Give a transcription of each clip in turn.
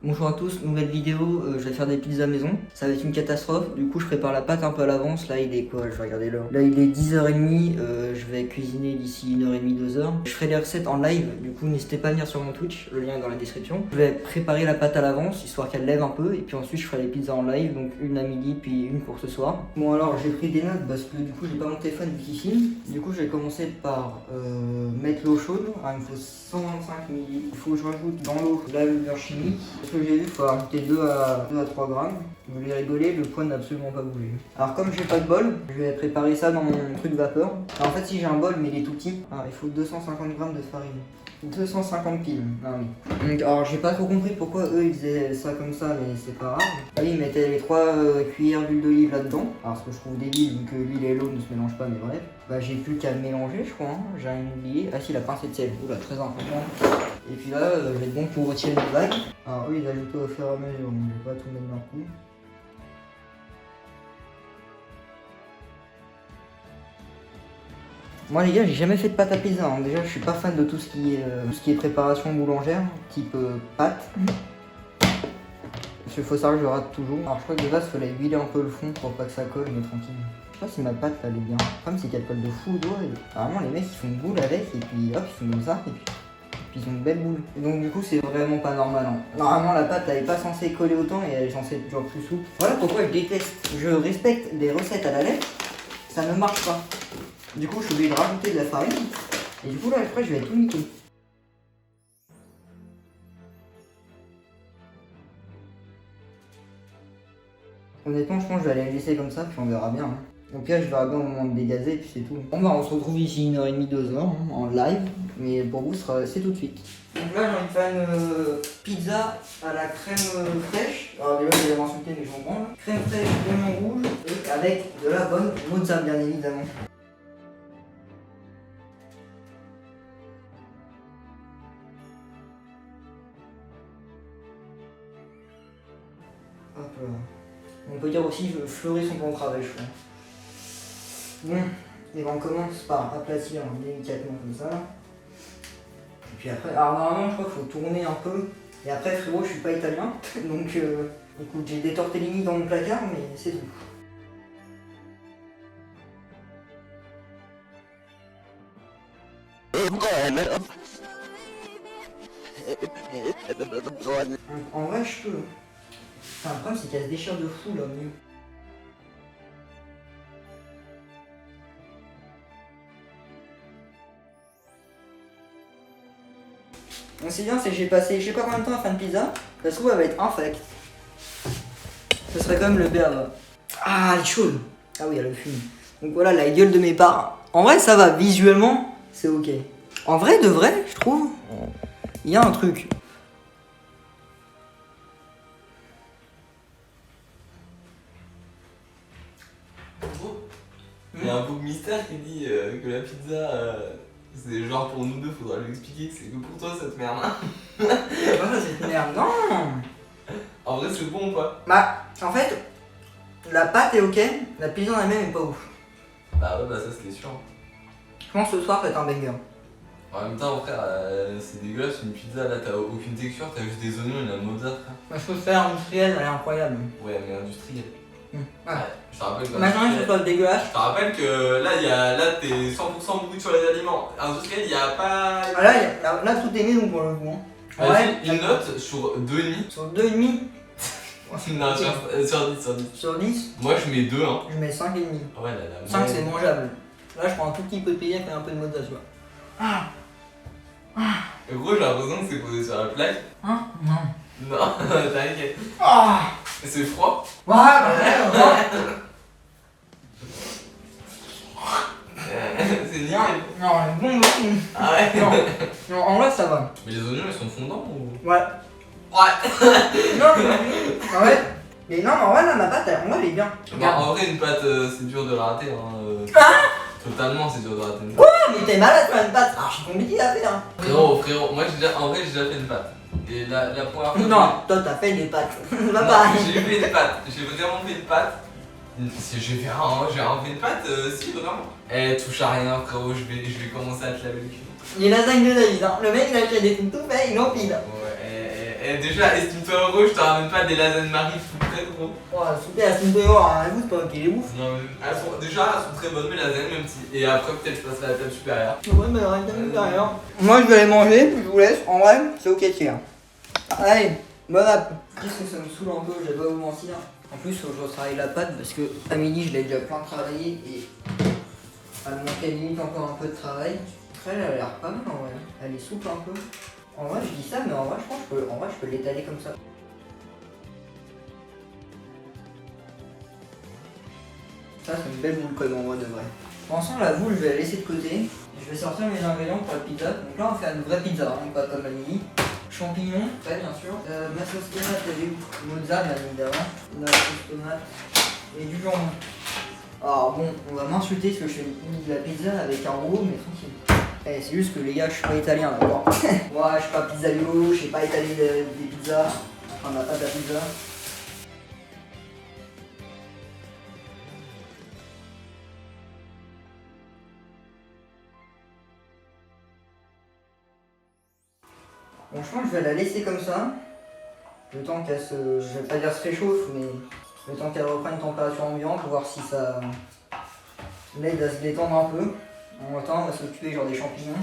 Bonjour à tous, nouvelle vidéo, je vais faire des pizzas maison. Ça va être une catastrophe, du coup je prépare la pâte un peu à l'avance. Là il est quoi? Je vais regarder l'heure. Là il est 10h30, je vais cuisiner d'ici 1h30, 2h. Je ferai les recettes en live, du coup n'hésitez pas à venir sur mon Twitch, le lien est dans la description. Je vais préparer la pâte à l'avance, histoire qu'elle lève un peu, et puis ensuite je ferai les pizzas en live, donc une à midi puis une pour ce soir. Bon alors j'ai pris des notes parce que du coup j'ai pas mon téléphone qui filme. Du coup je vais commencer par mettre l'eau chaude. Ah, il me faut 125 ml. Il faut que je rajoute dans l'eau la levure chimique. Ce que j'ai vu, il faut rajouter 2 à 3 grammes. Vous voulez rigoler, le poids n'a absolument pas bougé. Alors comme j'ai pas de bol, je vais préparer ça dans mon truc vapeur. Alors, en fait si j'ai un bol mais il est tout petit, il faut 250 grammes de farine. 250 piles. Ah oui. Donc, alors j'ai pas trop compris pourquoi eux ils faisaient ça comme ça, mais c'est pas grave. Ah oui, ils mettaient les 3 cuillères d'huile d'olive là-dedans. Alors ce que je trouve débile vu que l'huile et l'eau ne se mélangent pas, mais bref. Bah j'ai plus qu'à mélanger je crois, hein. J'ai rien oublié. Ah si, la pincée de sel, oula très important. Et puis là, je vais être bon pour retirer les vagues. Alors eux ils ajoutaient au fur et à mesure, donc je vais pas tout mettre d'un coup. Moi les gars, j'ai jamais fait de pâte à pizza, hein. Déjà je suis pas fan de tout ce qui est préparation boulangère, type pâte. Parce qu'il faut savoir que je rate toujours. Alors je crois que de base il fallait huiler un peu le fond pour pas que ça colle, mais tranquille. Je sais pas si ma pâte elle est bien. Le problème c'est qu'elle colle de fou au doigt. Et... Vraiment les mecs ils font une boule avec et puis hop ils font comme ça et puis ils ont une belle boule. Et donc du coup c'est vraiment pas normal, hein. Normalement la pâte elle est pas censée coller autant et elle est censée être genre plus souple. Voilà pourquoi je déteste. Je respecte des recettes à la lettre, ça ne marche pas. Du coup je suis obligé de rajouter de la farine. Et du coup là après je vais tout niquer. Honnêtement je pense que je vais aller la laisser comme ça puis on verra bien, hein. Au pire je verrai bien au moment de dégazer et puis c'est tout. Bon bah on se retrouve ici 1h30, 2h hein, en live. Mais pour vous c'est tout de suite. Donc là j'ai envie de faire une pizza à la crème fraîche. Alors déjà je vais m'insulter mais je m'en branle. Crème fraîche, oignon rouge et avec de la bonne mozza bien évidemment. Hop là. On peut dire aussi fleurer son bon travail, je crois. Bon, et ben on commence par aplatir délicatement comme ça. Et puis après, alors normalement je crois qu'il faut tourner un peu. Et après frérot, je suis pas italien, donc écoute, j'ai des tortellini dans mon placard, mais c'est tout. En vrai je peux. Enfin, le problème c'est qu'elle se déchire de fou là au milieu. Donc c'est bien, c'est que j'ai passé je sais pas combien de temps à faire une pizza. Ça se trouve elle va être infecte. Ce serait comme le beurre. Ah elle est chaude. Ah oui elle a le fume. Donc voilà la gueule de mes parents. En vrai ça va, visuellement c'est ok. En vrai de vrai je trouve, il y a un truc. Il y a un beau mystère qui dit que la pizza, c'est genre pour nous deux, faudra lui expliquer que c'est que pour toi cette merde. Cette merde, non. En vrai, c'est bon ou pas? Bah, en fait, la pâte est ok, la pizza en elle-même est pas ouf. Bah ouais, bah ça c'était sûr. Je pense que ce soir ça va être un banger. En même temps, frère, c'est dégueulasse, une pizza là, t'as aucune texture, t'as juste des oignons et de la mozza, frère. La chose faire industrielle, elle est incroyable. Ouais, mais industrielle. Ouais. Je te rappelle que. Maintenant, je trouve dégueulasse. Je te rappelle que là t'es 100% brut sur les aliments. Industriel, il y a pas. Ah, là, tout est maison pour le coup. Hein. Vas-y, une note sur 2,5. Sur 2,5. Non, sur 10, sur 10. Sur 10, Moi je mets 2, hein. je mets 5,5. Ouais, la 5 c'est mangeable. Là, je prends un tout petit peu de pizza avec un peu de mozza, tu vois. Gros, j'ai l'impression que c'est posé sur la plaque. Hein? Non. Non, t'inquiète. Ah! C'est froid. Ouais, ouais. C'est nickel. Non, bon aussi. Ah ouais. Non, en vrai, ça va. Mais les oignons ils sont fondants ou. Ouais. Ouais. Non, en vrai. Mais non, en vrai, là, ma pâte, en vrai, elle est bien. Bah, en vrai, une pâte, c'est dur de la rater. Hein. Totalement, c'est dur de rater une pâte. Quoi? Mais t'es malade, faire une pâte. Ah, je suis compliqué à faire. Frérot, moi en vrai, j'ai déjà fait une pâte. Et la première fois. Non, toi, t'as fait des pâtes. C'est pas pareil. J'ai fait des pâtes. J'ai vraiment fait une pâte. Si j'ai fait une pâte, si vraiment. Eh, touche à rien, frérot, je vais commencer à te laver le cul. Les lasagnes de David, hein. Le mec, il a acheté des trucs tout faits, il empile. Ouais, Et déjà, estime-toi heureux, je te ramène pas des lasagnes Marie tout près, gros. Oh, super, c'est une dehors, hein, vous, c'est pas qui les bouffe. Non, mais déjà, elles sont très bonnes, mes lasagnes, même si. Et après, peut-être je passerai à la table supérieure. Ouais, mais rien de derrière. Moi, je vais aller manger, puis je vous laisse. En vrai, c'est ok, tiens. Allez, bon app. Qu'est-ce que ça me saoule un peu, je vais pas vous mentir. En plus, je retravaille la pâte parce que à midi, je l'ai déjà plein travaillé et elle me manquait limite encore un peu de travail. Elle a l'air pas mal en vrai. Elle est souple un peu. En vrai, je dis ça, mais en vrai, je pense que je peux l'étaler comme ça. Ça, c'est une belle boule quand même en vrai de vrai. Pour l'instant, la boule, je vais la laisser de côté. Je vais sortir mes ingrédients pour la pizza. Donc là, on va faire une vraie pizza, hein, pas comme à midi. Champignons, frais bien sûr. Ma sauce tomate, elle est où? Mozza, bien évidemment. La sauce tomate et du jambon. Alors bon, on va m'insulter parce que je fais de la pizza avec un robot, mais tranquille. Eh, c'est juste que les gars, je suis pas italien d'abord. Moi, je suis pas pizzaïolo, je sais pas étaler des pizzas. Enfin, ma pâte à pizza. Bon, je pense que je vais la laisser comme ça. Le temps qu'elle se. Je vais pas dire se réchauffe, mais le temps qu'elle reprenne une température ambiante pour voir si ça l'aide à se détendre un peu. En attendant, on va s'occuper genre des champignons.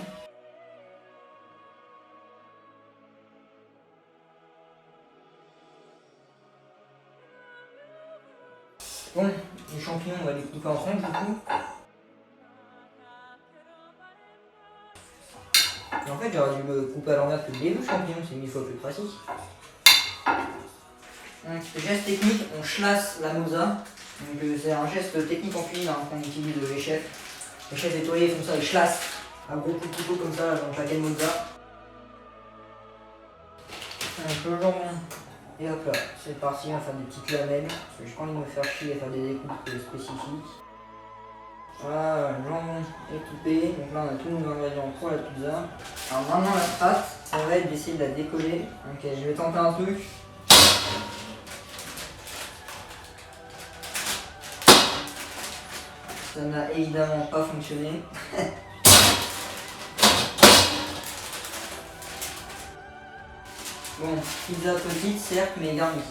Bon, les champignons, on va les couper en tranches du coup. Et en fait, j'aurais dû me couper à l'envers depuis le début, le champignon, c'est 1000 fois plus pratique. Donc, geste technique, on chlasse la mozza. C'est un geste technique en cuisine hein, qu'on utilise les chefs. Les chefs étoilés font ça, ils chlassent un gros coup de couteau comme ça dans chaque mozza. Donc le jambon, et hop là, c'est parti, on va faire des petites lamelles. Parce que j'ai pas envie de me faire chier à faire des découpes spécifiques. Voilà, le jambon est coupé, donc là on a tous nos ingrédients pour la pizza. Alors maintenant la pâte, ça va être d'essayer de la décoller. Ok, je vais tenter un truc. Ça n'a évidemment pas fonctionné. Bon, pizza petite certes mais garnie.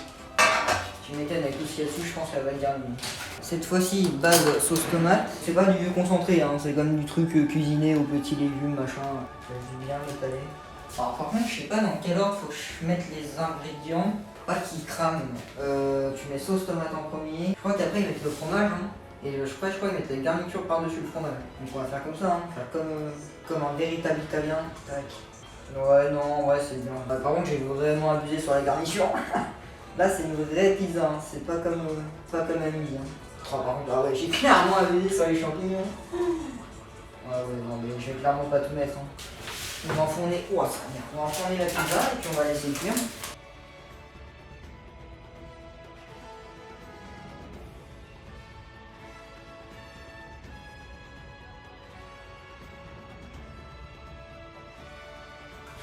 Tu m'étonnes avec tout ce qu'il y a dessus, je pense qu'elle va être garnie. Cette fois-ci, base sauce tomate. C'est pas du concentré, hein, c'est comme du truc cuisiné aux petits légumes, machin. Je vais bien l'étaler. Alors par contre, je sais pas dans quel ordre faut que je mette les ingrédients. Pas qu'ils crament. Tu mets sauce tomate en premier. Je crois qu'après ils mettent le fromage. Hein. Et je crois qu'ils mettent les garnitures par-dessus le fromage. Donc on va faire comme ça, hein. Faire comme un véritable italien. Tac. Ouais, non, ouais, c'est bien. Bah, par contre, j'ai vraiment abusé sur la garniture. Là, c'est une vraie pizza, hein. C'est pas comme à midi. Hein. Oh, par contre, ah ouais, j'ai clairement abusé sur les champignons. Ouais, non, mais je vais clairement pas tout mettre. Hein. On va enfourner. Oh, ça merde. On va enfourner la pizza et puis on va laisser cuire.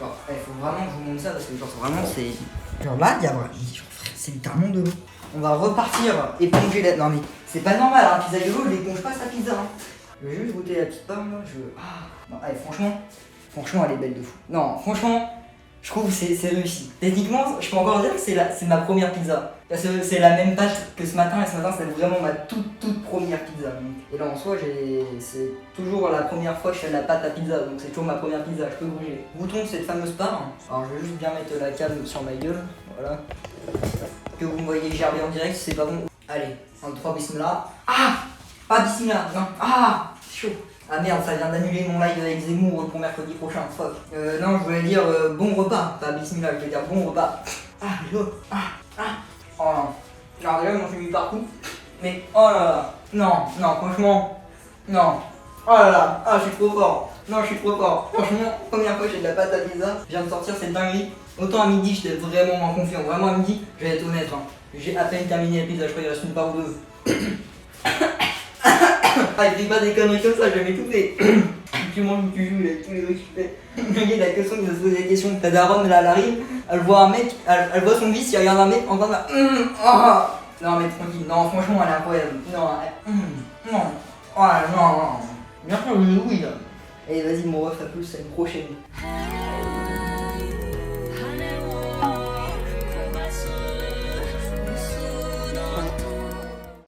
Genre, il faut vraiment que je vous montre ça parce que genre vraiment c'est. Genre là, il y a vraiment. C'est littéralement de l'eau. On va repartir éponger la. Non mais c'est pas normal, hein, pizza de l'eau, je n'éponge pas sa pizza. Hein. Je vais juste goûter la petite pomme là. Ah non, allez, franchement elle est belle de fou. Non, franchement, je trouve que c'est réussi. Techniquement, je peux encore dire que c'est ma première pizza. Parce que c'est la même pâte que ce matin, et ce matin c'était vraiment ma toute première pizza. Et là en soi, c'est toujours la première fois que je fais de la pâte à pizza, donc c'est toujours ma première pizza, je peux bouger. Goûtons cette fameuse part. Alors je vais juste bien mettre la cam sur ma gueule, voilà. Que vous me voyez gerber en direct, c'est pas bon. Allez, 1, 3, bismillah. Ah, pas bismillah, non. Ah, c'est chaud. Ah merde, ça vient d'annuler mon live avec Zemmour pour mercredi prochain, fuck. Non, je voulais dire bon repas, pas bismillah, je voulais dire bon repas. Ah, l'eau, oh non. Alors déjà, moi je suis mis partout. Mais oh là là, non, franchement, non. Oh là là, ah, je suis trop fort. Non, je suis trop fort. Franchement, première fois que j'ai de la pâte à pizza, je viens de sortir cette dinguerie. Autant à midi, j'étais vraiment moins confiant. Vraiment à midi, je vais être honnête. Hein. J'ai à peine terminé la pizza, je crois qu'il reste une part ou deux. Ah, il fait pas des conneries comme ça, je vais m'étouffer. Tu manges ou tu joues avec tous les trucs que tu fais. Il y a la question qui se pose des questions. Ta daronne, là, elle arrive, elle voit un mec, elle voit son vice, il regarde un mec en train de faire. Non, mais tranquille, non, franchement, elle est incroyable. Non, non, oh non. Bien sûr, je oui là. Allez, vas-y, mon ref, à plus, c'est une prochaine.